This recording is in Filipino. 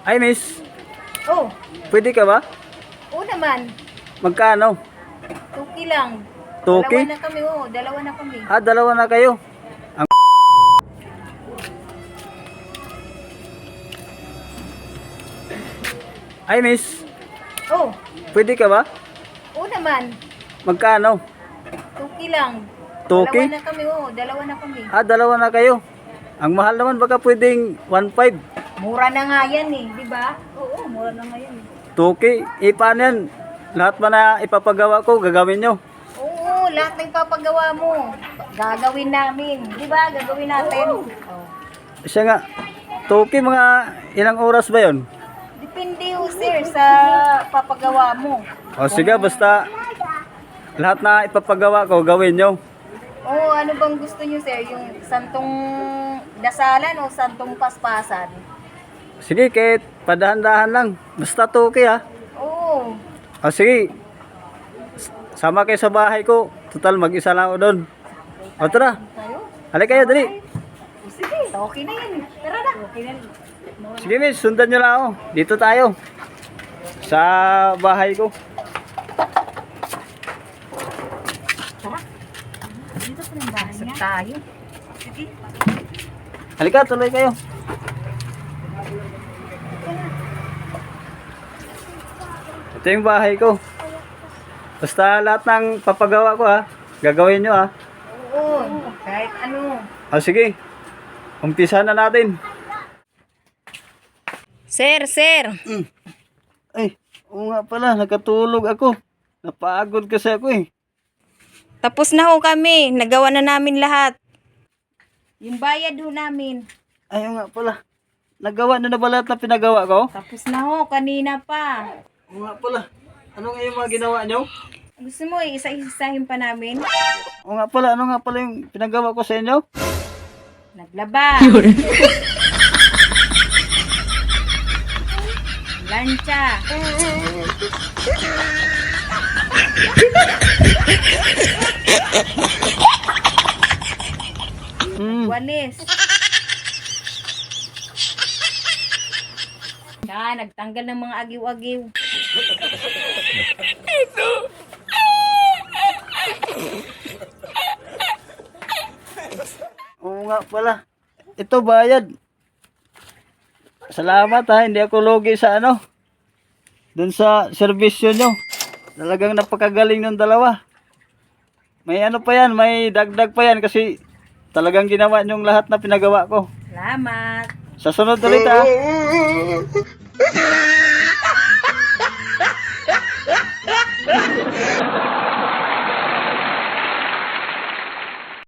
Ay, miss. Oh, Pwede ka ba? oo naman. Magkano? Tuki lang. Tuki? Dalawa na kami, oh. Dalawa na kami. Ah, dalawa na kayo. Ang Ay, miss. Oh, Pwede ka ba? oo naman. Magkano? Tuki lang. Tuki? Dalawa na kami, oh. Dalawa na kami. Ah, dalawa na kayo. Ang mahal naman, baka pwedeng 1.5. Mura na nga yan eh, di ba? Oo, mura na nga yan eh. Tuki. Paano yan? Lahat ba na ipapagawa ko, gagawin nyo? Oo, lahat ng papagawa mo. Gagawin namin. Di ba? Gagawin natin. Oh. Siya nga. Tuki, mga ilang oras ba yon? Depende ho, sir, sa papagawa mo. O sige, basta lahat na ipapagawa ko, gawin nyo. Oo, ano bang gusto niyo, sir? Yung santong dasalan o santong paspasan? Sige, kahit padahan-dahan lang. Basta tuki ha. Oo. O sige, sama kayo sa bahay ko. Total, mag-isa lang ako doon. O tara, Tayo? halika kayo, dali. O, sige, okay na yan. Tara na. Okay na. Sige miss, sundan nyo lang ako. Dito tayo. Sa bahay ko. Dito pa ng bahay niya. Tayo. Sige. Halika, tuloy kayo. Ito yung bahay ko. Basta lahat ng papagawa ko ha. Gagawin nyo ha. Oo, kahit ano. O sige, umpisa na natin. Sir, sir. Ay, oo nga pala, nakatulog ako. Napagod kasi ako eh. Tapos na ho kami. Nagawa na namin lahat. Yung bayad ho namin. Ay, oo nga pala. Nagawa na ba lahat na pinagawa ko? Tapos na ho, kanina pa. Oo nga pala. Ano nga yung mga ginawa nyo? Gusto mo, isa-isahin pa namin? Oo nga pala, ano nga pala yung pinagawa ko sa inyo? Naglaba. Lancha. Walis. Nagtanggal ng mga agiw-agiw. Oo nga pala. Ito bayad. Salamat ha, hindi ako lugi sa ano. Dun sa serbisyo nyo. Talagang napakagaling ng dalawa. May ano pa yan, may dagdag pa yan kasi talagang ginawa nyong lahat na pinagawa ko. Salamat. Sa sunod ulit ha.